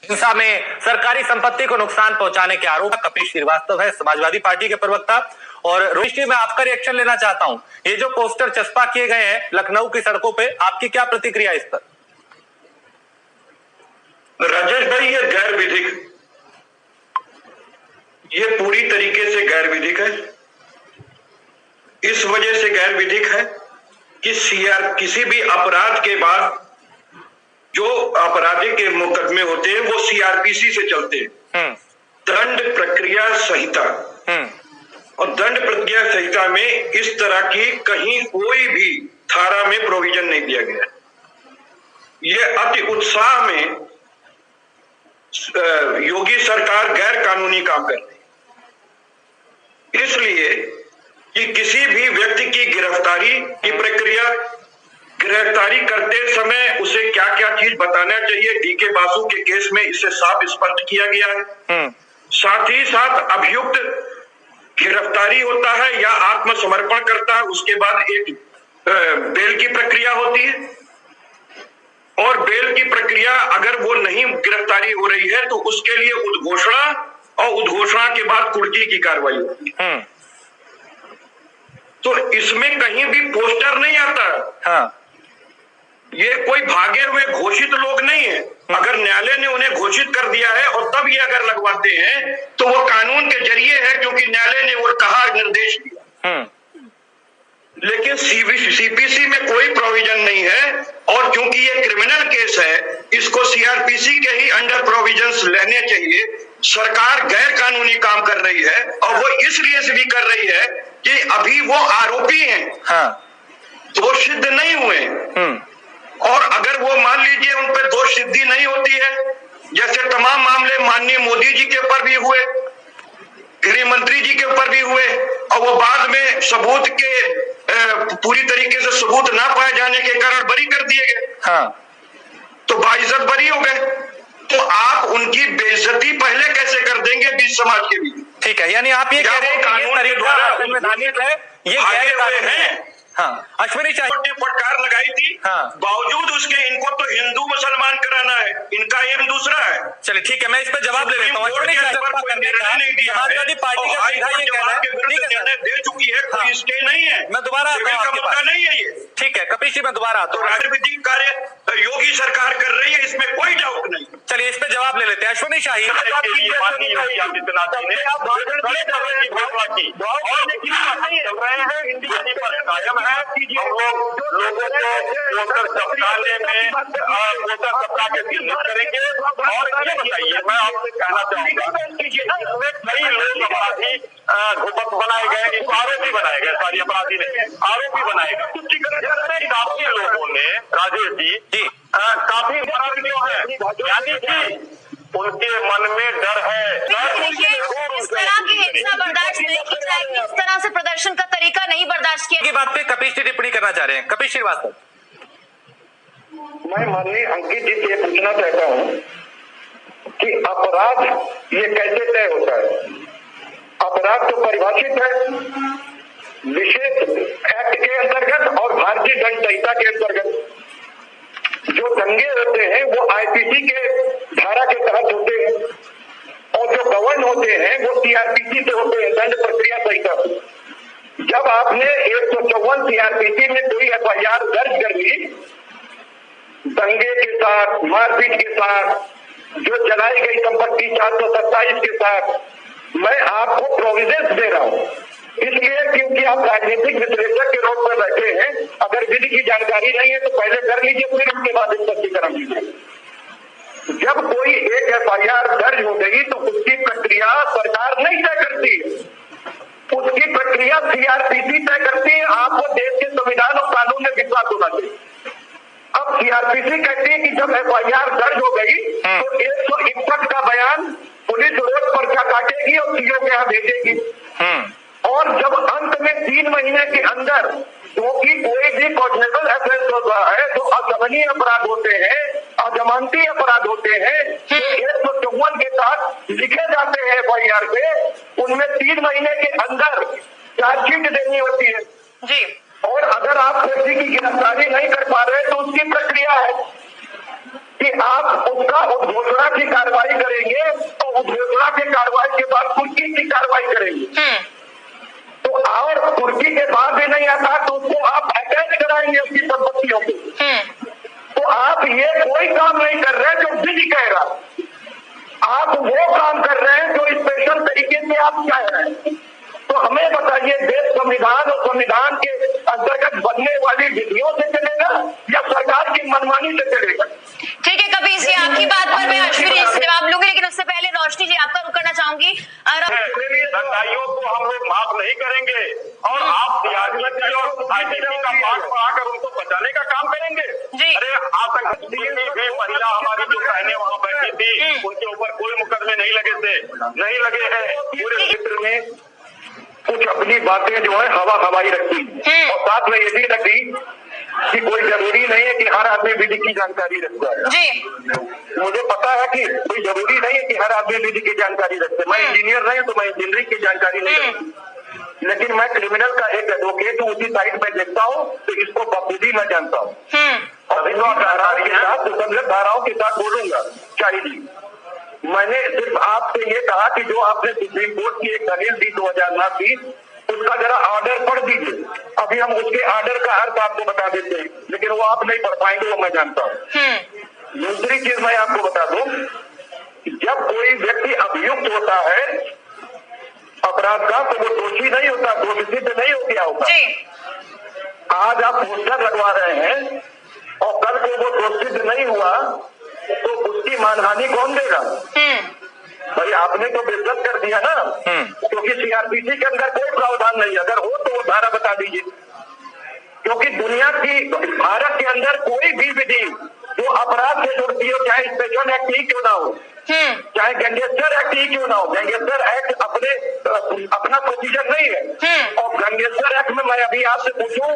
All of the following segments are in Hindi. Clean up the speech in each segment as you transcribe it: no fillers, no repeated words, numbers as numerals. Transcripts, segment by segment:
हिंसा में सरकारी संपत्ति को नुकसान पहुंचाने के आरोप कपिल श्रीवास्तव है, समाजवादी पार्टी के प्रवक्ता। और रोहित जी, मैं आपका रिएक्शन लेना चाहता हूं। ये जो पोस्टर चस्पा किए गए हैं लखनऊ की सड़कों पे, आपकी क्या प्रतिक्रिया इस पर? राजेश भाई, ये गैर विधिक, ये पूरी तरीके से गैर विधिक है। इस वजह से गैर विधिक है कि किसी भी अपराध के बाद जो अपराधी के मुकदमे होते हैं वो सीआरपीसी से चलते हैं, दंड प्रक्रिया संहिता। और दंड प्रक्रिया संहिता में इस तरह की कहीं कोई भी धारा में प्रोविजन नहीं दिया गया। ये अति उत्साह में योगी सरकार गैर कानूनी काम कर रही है। इसलिए कि किसी भी व्यक्ति की गिरफ्तारी की प्रक्रिया, गिरफ्तारी करते समय उसे क्या क्या चीज बताना चाहिए, डीके बासु के केस में इसे साफ स्पष्ट किया गया है। साथ ही साथ अभियुक्त गिरफ्तारी होता है या आत्मसमर्पण करता है, उसके बाद एक बेल की प्रक्रिया होती है। और बेल की प्रक्रिया अगर वो नहीं गिरफ्तारी हो रही है तो उसके लिए उद्घोषणा, और उद्घोषणा के बाद कुर्की की कार्रवाई होती है। तो इसमें कहीं भी पोस्टर नहीं आता। ये कोई भागे हुए घोषित लोग नहीं है। अगर न्यायालय ने उन्हें घोषित कर दिया है और तब ये अगर लगवाते हैं तो वो कानून के जरिए है, क्योंकि न्यायालय ने वो कहा, निर्देश दिया। लेकिन सीपीसी में कोई प्रोविजन नहीं है, और क्योंकि ये क्रिमिनल केस है, इसको सीआरपीसी के ही अंडर प्रोविजंस लेने चाहिए। सरकार गैर कानूनी काम कर रही है, और वो इसलिए से भी कर रही है कि अभी वो आरोपी हैं, दोष सिद्ध नहीं हुए। और अगर वो मान लीजिए उन पर दोष सिद्धि नहीं होती है, जैसे तमाम मामले माननीय मोदी जी के ऊपर भी हुए, गृह मंत्री जी के ऊपर भी हुए, और वो बाद में सबूत के पूरी तरीके से सबूत ना पाए जाने के कारण बरी कर दिए गए। तो बाइज्जत बरी हो गए। तो आप उनकी बेइज्जती पहले कैसे कर देंगे बीच समाज के बीच? ठीक है, यानी आप ये कह रहे हैं कानून के द्वारा संवैधानिक है, ये गैर कानूनी है। अश्विनी शाह ने फटकार लगाई थी, बावजूद उसके इनको तो हिंदू मुसलमान कराना है, इनका एम दूसरा है। चलिए ठीक है, मैं इस पर जवाब ले लेता हूँ। समाजवादी पार्टी का सीधा ये कहना है, दे चुकी है, कोई स्टे नहीं है, मैं दोबारा नहीं है ये। ठीक है कपिल जी, मैं दोबारा आता हूँ। राजनीतिक कार्य योगी सरकार कर रही है, इसमें कोई डाउट नहीं। चलिए इस पे जवाब ले लेते हैं। अश्विनी शाही, कायम है, हम लोगों को चिपकाने में सत्ता के चिन्हित करेंगे। और ये बताइए, मैं आपसे कहना चाहूंगा इसमें कई लोग अपराधी घुपत बनाए गए, आरोपी बनाए गए, सारी अपराधी नहीं, आरोपी बनाए गए। काफी लोगों ने, राजेश जी, काफी क्यों है, यानी कि उनके मन में डर है। इस तरह की हिंसा बर्दाश्त नहीं की जाएगी, इस तरह से प्रदर्शन का तरीका नहीं बर्दाश्त किया। की बात पे कपिल जी टिप्पणी करना चाह रहे हैं। कपिल श्रीवास्तव, मैं माननीय अंकित जी से पूछना चाहता हूँ कि अपराध ये कैसे तय होता है? अपराध तो परिभाषित है विशेष एक्ट के अंतर्गत और भारतीय दंड संहिता के अंतर्गत। जो दंगे होते हैं वो आईपीसी के धारा के तहत होते हैं, और जो गवर्न होते हैं वो सीआरपीसी से होते हैं, दंड प्रक्रिया संहिता से। जब आपने 154 सीआरपीसी में कोई एफआईआर दर्ज कर ली दंगे के साथ, मारपीट के साथ, जो जलाई गई संपत्ति 427 के साथ, मैं आपको प्रोविजंस दे रहा हूँ इसलिए क्योंकि आप राजनीतिक विश्लेषक के रूप में बैठे हैं। अगर विधि की जानकारी नहीं है तो पहले कर लीजिए, फिर उसके बाद स्पष्टीकरण कीजिए। जब कोई एक एफआईआर दर्ज हो गई तो उसकी प्रक्रिया सरकार नहीं तय करती, उसकी प्रक्रिया सीआरपीसी तय करती है। आपको देश के संविधान और कानून में विश्वास होना चाहिए। अब सीआरपीसी कहती है कि जब एफआईआर दर्ज हो गई तो 161 का बयान पुलिस रोज पर्चा काटेगी और सीओ के यहाँ भेजेगी। और जब अंत में 3 महीने के अंदर क्योंकि कोई भी कॉग्निजेबल ऑफेंस होता है तो अदमनीय अपराध होते हैं, अजमानती अपराध होते हैं, तो 154 के साथ लिखे जाते हैं एफआईआर पे, उनमें 3 महीने के अंदर चार्जशीट देनी होती है जी। और अगर आप व्यक्ति की गिरफ्तारी नहीं कर पा रहे तो उसकी प्रक्रिया है कि आप उसका उद्घोषणा की कार्रवाई करेंगे तो उद्घोषणा की कार्रवाई के बाद कुर्की की कार्रवाई करेंगे। तो और कुर्की के बाद भी नहीं आता तो उसको आप अटैच कराएंगे उसकी संपत्तियों को। तो आप ये कोई काम नहीं कर रहे जो विधि कह रहा, आप वो काम कर रहे हैं जो स्पेशल तरीके से आप कह रहे हैं। तो हमें बताइए, देश संविधान और संविधान के अंतर्गत बनने वाली विधियों से चलेगा या सरकार की मनमानी से चलेगा? ठीक है कपिल जी, आपकी बात पर मैं अश्विनी जी से जवाब लूंगी, लेकिन उससे पहले रोशनी जी आपका रुक करना चाहूंगी। धंधाइयों को हम लोग माफ नहीं करेंगे और आप सीआरपीसी और आईटीसी का पाठ पढ़ाकर उनको बचाने का काम करेंगे। जी। अरे आतंकवादी भी महिला हमारी जो बहनें वहाँ बैठी थी उनके ऊपर कोई मुकदमे नहीं लगे हैं। पूरे क्षेत्र में कुछ अपनी बातें जो है हवाई रखी और साथ में ये भी रखी कि कोई जरूरी नहीं है कि हर आदमी विधि की जानकारी रखता है। जी। मुझे पता है कि कोई जरूरी नहीं है कि हर आदमी विधि की जानकारी रखते। मैं इंजीनियर नहीं हूं तो मैं इंजीनियरिंग की जानकारी नहीं रखती, लेकिन मैं क्रिमिनल का एक एडवोकेट हूँ, उसी साइड में देखता हूँ तो इसको बखूबी मैं जानता हूँ और धाराओं के साथ बोलूंगा। शायद मैंने सिर्फ आपसे ये कहा कि जो आपने सुप्रीम कोर्ट की एक दलील दी 2009 की, उसका जरा ऑर्डर पढ़ दीजिए। अभी हम उसके ऑर्डर का अर्थ आपको बता देते हैं, लेकिन वो आप नहीं पढ़ पाएंगे, वो मैं जानता हूँ। दूसरी चीज मैं आपको बता दूं, जब कोई व्यक्ति अभियुक्त होता है अपराध का तो वो दोषी नहीं होता, दोषी सिद्ध नहीं हो गया होता। आज आप पोस्टर लगवा रहे हैं और कल को वो दोषी सिद्ध नहीं हुआ तो उसकी मानहानि कौन देगा? भाई आपने तो बेइज्जत कर दिया ना, क्योंकि सीआरपीसी के अंदर कोई प्रावधान नहीं। अगर हो तो वो धारा बता दीजिए, क्योंकि दुनिया की भारत के अंदर कोई भी विधि जो अपराध से जुड़ती हो, चाहे स्पेशल एक्ट ही क्यों ना हो, चाहे गैंगस्टर एक्ट ही क्यों ना हो, गैंगस्टर एक्ट अपना प्रोसीजर नहीं है। और गैंगस्टर एक्ट में मैं अभी आपसे पूछूं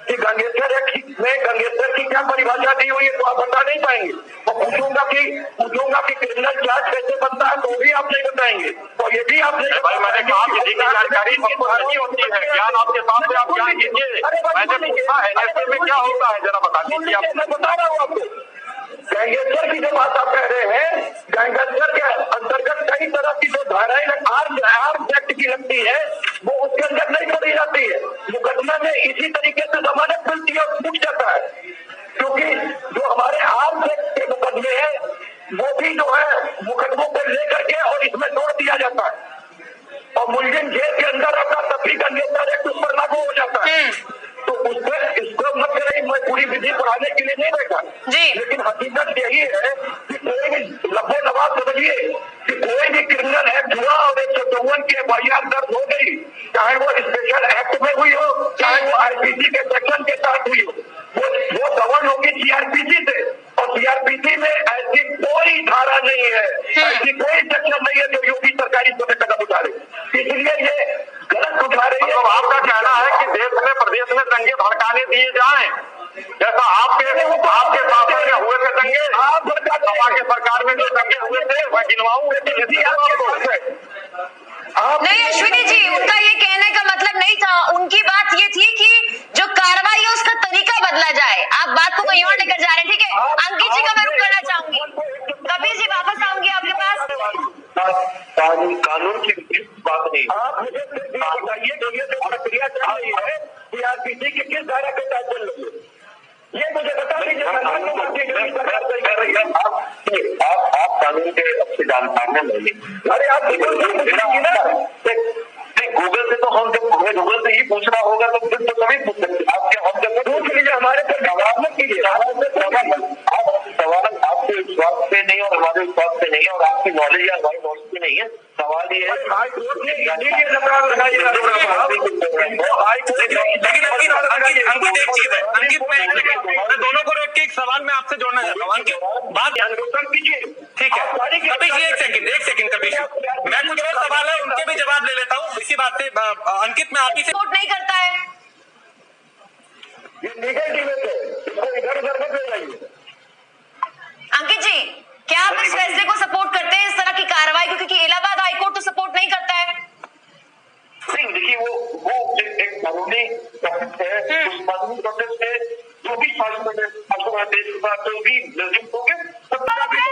कि गैंगस्टर एक्ट में गैंगस्टर की क्या परिभाषा दी हुई है तो आप बता नहीं पाएंगे। और पूछूंगा कि क्रिमिनल चार्ज कैसे बनता है तो भी आप नहीं बताएंगे। तो ये भी आप नहीं। भाई मैंने कहा कि जानकारी सबको नहीं होती है, ज्ञान आपके साथ है, आप ज्ञान कीजिए। मैंने पूछा एनएसए में क्या होता है जरा बता दीजिए। आप मैं बता रहा हूँ आपको, गैंगस्टर की जो बात आप कह रहे हैं, गैंगस्टर के अंतर्गत कई तरह की जो धाराएं आर्म्स एक्ट की लगती है वो उसके अंदर नहीं पड़ी जाती है। मुकदमे में इसी तरीके से जमानत मिलती है और छूट जाता है, क्योंकि जो हमारे आर्म्स एक्ट के मुकदमे हैं वो भी जो है मुकदमों को लेकर के और इसमें जोड़ दिया जाता है और मुलजिम जेल के अंदर रहता तब भी गैंगस्टर एक्ट उस पर लागू हो जाता है। तो उसमें इसको मत करें, मैं पूरी विधि पढ़ाने के लिए नहीं बैठा, लेकिन हकीकत यही है कि कोई भी लब्बो नवाज समझिए कि कोई भी क्रिमिनल एक्ट हुआ और 154 की FIR दर्ज हो गई, चाहे वो स्पेशल एक्ट में हुई हो, चाहे वो आईपीसी के सेक्शन के तहत हुई हो, वो गवर्न होगी सीआरपीसी से। और सीआरपीसी में ऐसी कोई धारा नहीं है, ऐसी कोई सेक्शन नहीं है जो योगी सरकारी इस पर कदम उठा रही, इसलिए ये गलत उठा रही है। तो आपका कहना है कि देश में प्रदेश में दंगे भड़काने दिए जाएं, जैसा आपके शासन में हुए थे दंगे, सपा के सरकार में जो दंगे हुए थे वह गिनवाऊं। नहीं अश्विनी जी, उनका ये कहने का मतलब नहीं था, उनकी बात ये थी कि जो कार्रवाई है उसका तरीका बदला जाए। आप बात को कहीं और लेकर जा रहे हैं, ठीक है। अंकित जी का मैं रुक करना चाहूंगी, कपिल जी वापस आऊंगी आपके पास। कानून की बात नहीं। आप मुझे बताइए जो ये जो प्रक्रिया चल रही है सीआरपीसी की किस धारा के तहत चल रही है, ये मुझे बता दीजिए। आप कानून के अच्छे जानकार हैं। अरे आप गूगल से तो हम जब हमें गूगल से ही पूछना होगा तो फिर तो सभी पूछ सकते। आपके हम जब पूछ लीजिए, हमारे पर जवाब मत कीजिए। सवाल आपके विश्वास पे नहीं और हमारे विश्वास पे नहीं है और आपकी नॉलेज या हमारी नॉलेज पे नहीं है। सवाल ये है अंकित एक चीज है, अंकित मैं दोनों को रोक के एक सवाल मैं आपसे जोड़ना चाहता हूँ। अंकित बात अनुसरण कीजिए, ठीक है। कपिल जी एक सेकंड कपिल जी, मैं कुछ और सवाल है उनके भी जवाब ले लेता हूँ इसी बात से। अंकित मैं आप ही से सपोर्ट नहीं करता है, ये लीगल डिबेट है, इसको इधर उधर मत ले जाइए। अंकित जी क्या आप इस फैसले को सपोर्ट करते हैं, इस तरह की कार्रवाई को, क्योंकि इलाहाबाद हाईकोर्ट तो सपोर्ट नहीं करता है। नहीं देखिए वो एक कानूनी प्रोसेस है, उस कानूनी प्रोसेस में जो भी जो भी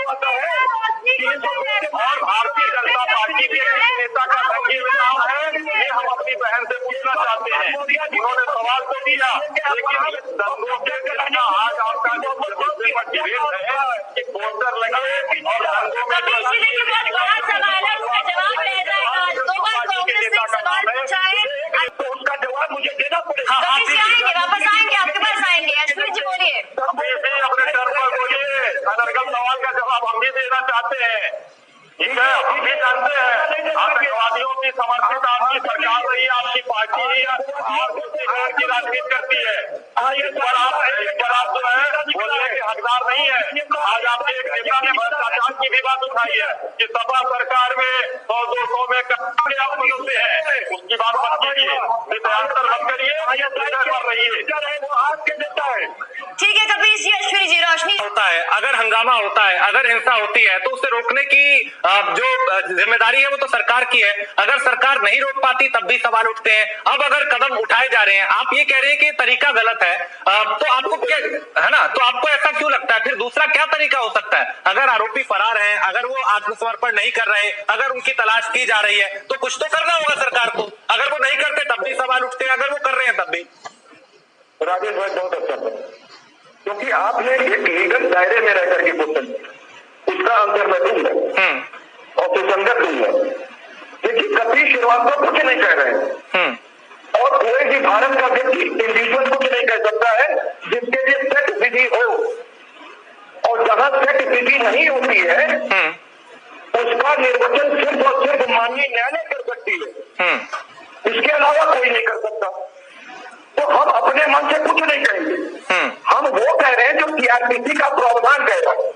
आता है नेता का संगीन नाम है, ये हम अपनी बहन से पूछना चाहते हैं। उन्होंने सवाल तो दिया, लेकिन दंगों के खिलाफ आज आपका जो डिबेट है कि पोस्टर लगे और दंगों में तो उसका जवाब मुझे देना पड़ेगा। वापस आएंगे, आपके पास आएंगे। अश्विनी जी बोलिए। अपने सर पर बोलिए, अनर्गल सवाल का जवाब हम भी देना चाहते हैं। ठीक है, हम भी जानते हैं आतंकवादियों की समर्थित आपकी सरकार रही है, आपकी पार्टी ही है और दूसरी तरह की राजनीति करती है। इस पर आप जो है बोलने के हकदार नहीं है। आज आपके एक नेता ने भ्रष्टाचार की भी बात उठाई है कि सपा सरकार में 100-200 में आप सदस्य है, उसकी बात मत कीजिए, विषयांतर मत करिए, पर रहिए, वो आपके नेता है। ठीक है कपीश जी, अश्विनी जी, रोशनी। होता है, अगर हंगामा होता है, अगर हिंसा होती है तो उसे रोकने की जो जिम्मेदारी है वो तो सरकार की है। अगर सरकार नहीं रोक पाती तब भी सवाल उठते हैं। अब अगर कदम उठाए जा रहे हैं, आप ये कह रहे हैं कि तरीका गलत है, तो आपको क्या है ना, तो आपको ऐसा क्यों लगता है? फिर दूसरा क्या तरीका हो सकता है? अगर आरोपी फरार हैं, अगर वो आत्मसमर्पण नहीं कर रहे, अगर उनकी तलाश की जा रही है, तो कुछ तो करना होगा सरकार को। अगर वो नहीं करते तब भी सवाल उठते हैं, अगर वो कर रहे हैं तब भी। राजेश भाई बहुत अच्छा था, क्योंकि आपने एक लीगल दायरे में रह करके क्वेश्चन, उसका आंसर मैं दूंगा और सुसंगत दूंगा। देखिए, कपिल श्रीवास्तव कुछ नहीं कह रहे हैं और कोई भी भारत का व्यक्ति इंडिविजुअल कुछ नहीं कह सकता है जिसके लिए सेट विधि हो, और जहां सेट विधि नहीं होती है उसका निर्वचन सिर्फ और सिर्फ माननीय न्यायालय कर सकती है, इसके अलावा कोई नहीं कर सकता। तो हम अपने मन से कुछ नहीं कहेंगे, हम वो कह रहे हैं जो सीआरपीसी का प्रावधान कह रहा है।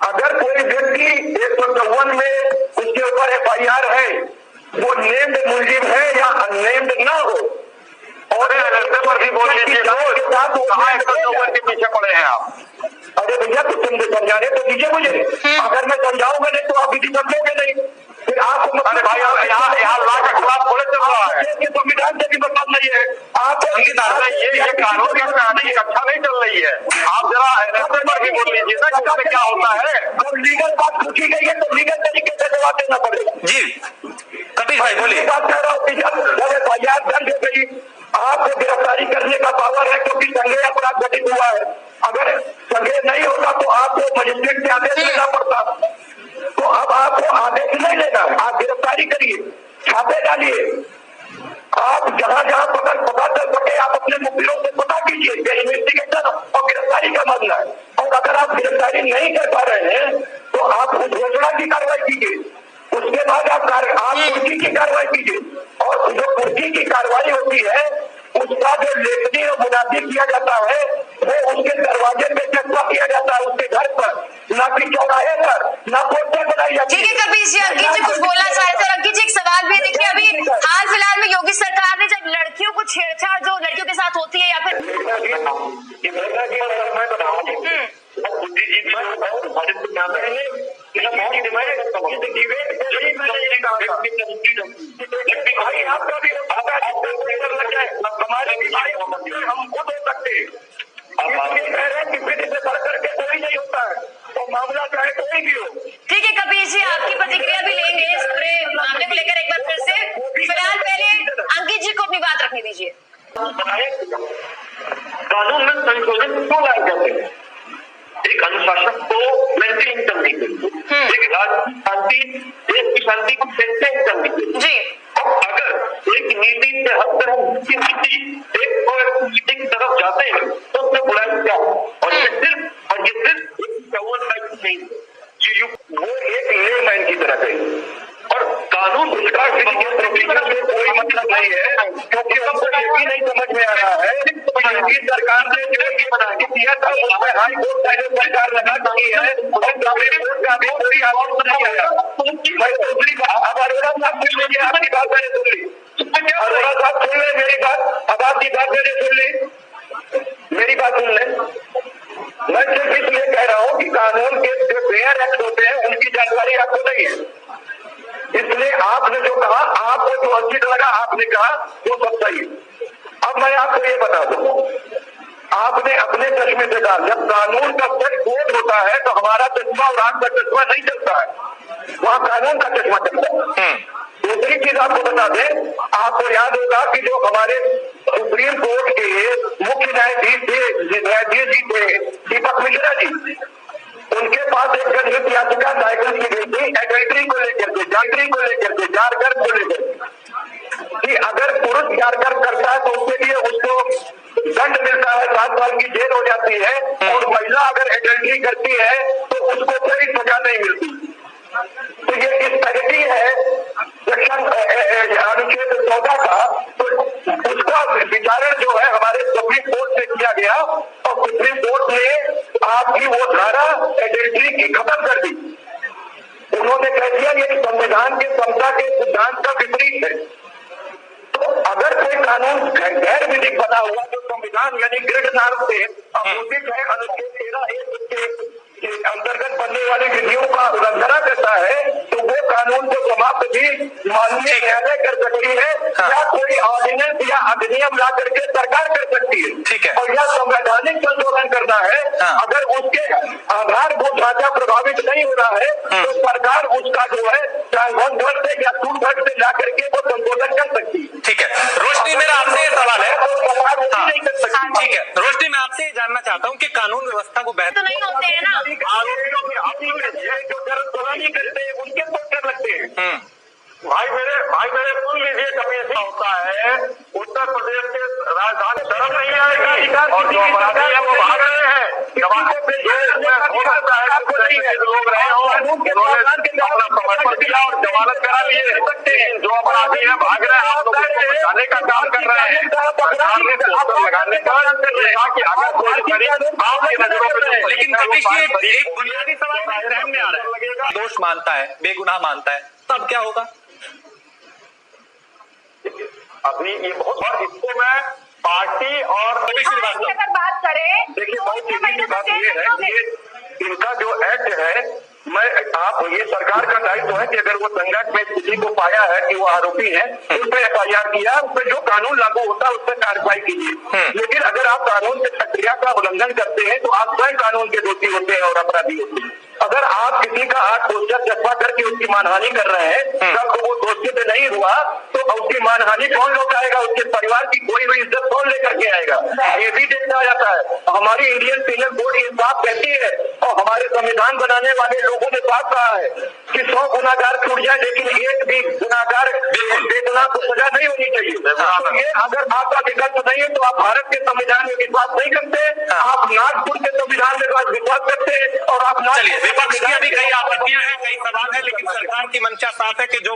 अगर कोई व्यक्ति 154 में उसके ऊपर एफआईआर है, वो नेम्ड मुलजिम है या अननेम्ड ना हो, और पर भी बोल लीजिए के पीछे पड़े हैं आप। अरे भैया, तो तुम समझाने तो दीजिए मुझे, अगर मैं समझाऊंगा नहीं तो आप भी समझोगे नहीं, फिर आपको। अरे भाई, यहाँ ला का खिलाफ बोले चल रहा है, संविधान से भी बदलाव नहीं है। आप ये कानून का अच्छा नहीं चल रही है, आप जरा पर भी बोल लीजिए ना, इसमें क्या होता है। जब लीगल बात पूछी गई है तो लीगल तरीके से जवाब देना पड़ेगा। जी कपिल भाई बोलिए। बात कह रहा हूँ, जब एफआईआर दर्ज हो गई, आपको गिरफ्तारी करने का पावर है क्योंकि संज्ञेय अपराध घटित हुआ है। अगर संज्ञेय नहीं होता तो आपको मजिस्ट्रेट से आदेश लेना पड़ता, तो अब आपको आदेश नहीं लेना, आप गिरफ्तारी करिए, छापे डालिए, आप जहां जहां पता चल सके आप अपने मुखबिरों से पता कीजिए, इन्वेस्टिगेशन और गिरफ्तारी का मामला है। और अगर आप गिरफ्तारी नहीं कर पा रहे हैं तो आप घोषणा की कार्रवाई कीजिए, उसके बाद आप कुर्की की कार्रवाई कीजिए, और जो कुर्की की कार्रवाई होती है उसका जो लेखनी और मुनादी किया जाता है वो उसके दरवाजे पे चस्पा किया जाता है, उसके घर पर, ना कि चौराहे पर, ना पोस्टर बनाई जाती है। ठीक है कपिल जी, अंकित जी कुछ बोलना चाह रहे थे। अंकित जी एक सवाल भी है, देखिए अभी हाल फिलहाल में योगी सरकार ने जब लड़कियों को छेड़छाड़ जो लड़कियों के साथ होती है या फिर हमारे हम खुद हो सकते हैं, कह रहे हैं कि फिर इसे बढ़ करके कोई नहीं होता है, तो मामला चाहे कोई भी हो। ठीक है कपिल जी, आपकी प्रतिक्रिया भी लेंगे इस पूरे मामले को लेकर एक बार फिर से। फिलहाल पहले अंकित जी को अपनी बात रखने दीजिए। कानून में संशोधन क्यों लाए जाते हैं? एक अनुशासन को मेंटेन करने के लिए, एक राज्य की शांति, देश की शांति को मेंटेन करने के लिए जी। अब अगर एक नीति से हर तरह की नीति एक तरफ जाते हैं तो उसमें बुराई क्या है? और ये सिर्फ नहीं, वो एक लेमैन की तरह कही, और कानून उसका कोई मतलब नहीं है, क्योंकि हमको ये भी नहीं समझ में आ रहा है कि सरकार ने जो ये बना के दिया था उसमें हाई कोर्ट सरकार लगा दी है, का भी कोई आवाज नहीं आया। मैं दूसरी बात, अब अरोड़ा साहब सुन लीजिए, आपकी बात मैंने सुन ली, अरोड़ा साहब सुन ले मेरी बात, अब आपकी बात मैंने सुन ली, मेरी बात सुन ले। मैं सिर्फ इसलिए कह रहा हूँ कि कानून के जो फेयर एक्ट होते हैं उनकी जानकारी आपको नहीं है, इसलिए आपने जो कहा, आपको जो उचित लगा आपने कहा वो सब सही है। अब मैं आपको ये बता दूं, आपने अपने चश्मे से कहा, जब कानून का सेट कोड होता है तो हमारा चश्मा और आपका चश्मा नहीं चलता है, वहाँ कानून का चश्मा चलता है। दूसरी चीज आपको बता दें, आपको याद होगा कि जो हमारे सुप्रीम कोर्ट के मुख्य न्यायाधीश जी थे दीपक मिश्रा जी, उनके पास एक जनहित याचिका दायर की गई थी एडल्ट्री को लेकर के, जारगर्भ को लेकर, कि अगर पुरुष जारगर्भ करता है तो उसके लिए उसको दंड मिलता है, 7 साल की जेल हो जाती है, और महिला अगर एडल्ट्री करती है तो उसको कोई सजा नहीं मिलती। तो ये डिस्पैरिटी है सेक्शन अनुच्छेद 14 का, तो उसका विचारण जो है हमारे सुप्रीम कोर्ट से किया गया, और सुप्रीम कोर्ट ने आपकी वो धारा एडल्ट्री की खत्म कर दी। उन्होंने कह दिया ये संविधान के समता के सिद्धांत का विपरीत है। तो अगर कोई कानून गैर विधिक बना हुआ जो संविधान यानी ग्रिड नॉर्म से अपोजिट है, अनुच्छेद 13A के अंतर्गत बनने वाली विधियों का उल्लंघन करता है, तो वो कानून को समाप्त भी माननीय न्यायालय कर सकती है, या कोई ऑर्डिनेंस या अधिनियम ला करके सरकार कर सकती है। ठीक है। और यह संवैधानिक संशोधन करना है, अगर उसके आधारभूत ढांचा प्रभावित नहीं हो रहा है तो सरकार उसका जो है 1/3 से या 2/3 से ला करके वो संशोधन कर सकती है। ठीक है रोशनी, मेरा आपसे ये सवाल है, नहीं कर सकती। ठीक है रोशनी, मैं आपसे ये जानना चाहता हूँ कि कानून व्यवस्था को बेहतर तो नहीं होते हैं ना। आरोपियों के हक में जो दर्द सजा नहीं करते हैं उनके पोस्टर लगते हैं। भाई मेरे सुन लीजिए, कभी ऐसा होता है उत्तर प्रदेश के राजधानी शर्म नहीं आएगी, और जो अपराधी है वो भाग रहे हैं। लोग रहे हो उन्होंने अपना समर्पण किया और जमानत करा लिए, लेकिन जो अपराधी है भाग रहे हैं, आप लोग उसको बचाने का काम कर रहे हैं। सरकार ने पोस्टर लगाने पर देखा कि अगर कोई करीब आपकी नजरों में, लेकिन कपिश जी एक बुनियादी सवाल मेरे ध्यान में आ रहा है, दोष मानता है, बेगुनाह मानता है, तब क्या होगा? अभी ये बहुत, और इसको मैं पार्टी और अगर बात करें, देखिए बहुत सीधी सी बात ये है कि इनका जो एक्ट है, आप ये सरकार का दायित्व है कि अगर वो संघर्ष में किसी को पाया है कि वो आरोपी है, उस पर FIR किया, उस पर जो कानून लागू होता है उस पर कार्रवाई कीजिए। लेकिन अगर आप कानून की प्रक्रिया का उल्लंघन करते हैं तो आप स्वयं कानून के दोषी होते हैं और अपराधी होते हैं। अगर आप किसी का हाथ पोस्टर चस्पा करके उसकी मानहानि कर रहे हैं, तब वो दोषी से नहीं हुआ तो उसकी मानहानि कौन लौटाएगा? उसके परिवार की कोई भी इज्जत कौन लेकर के आएगा? ये भी देखा जाता है। हमारी इंडियन पीनल कोड ये साफ कहती है, और हमारे संविधान बनाने वाले लोगों ने साफ कहा है कि 100 गुनाहगार छूट जाए लेकिन एक भी गुनाहगार बेगुनाह को सजा नहीं होनी चाहिए। तो ये अगर आपका विकल्प नहीं है तो आप भारत के संविधान में विश्वास नहीं करते, आप नागपुर के संविधान में विश्वास करते हैं, और आप चलिए विपक्ष की अभी कई आपत्तियां हैं, कई सवाल है, लेकिन सरकार की मंशा साफ है कि जो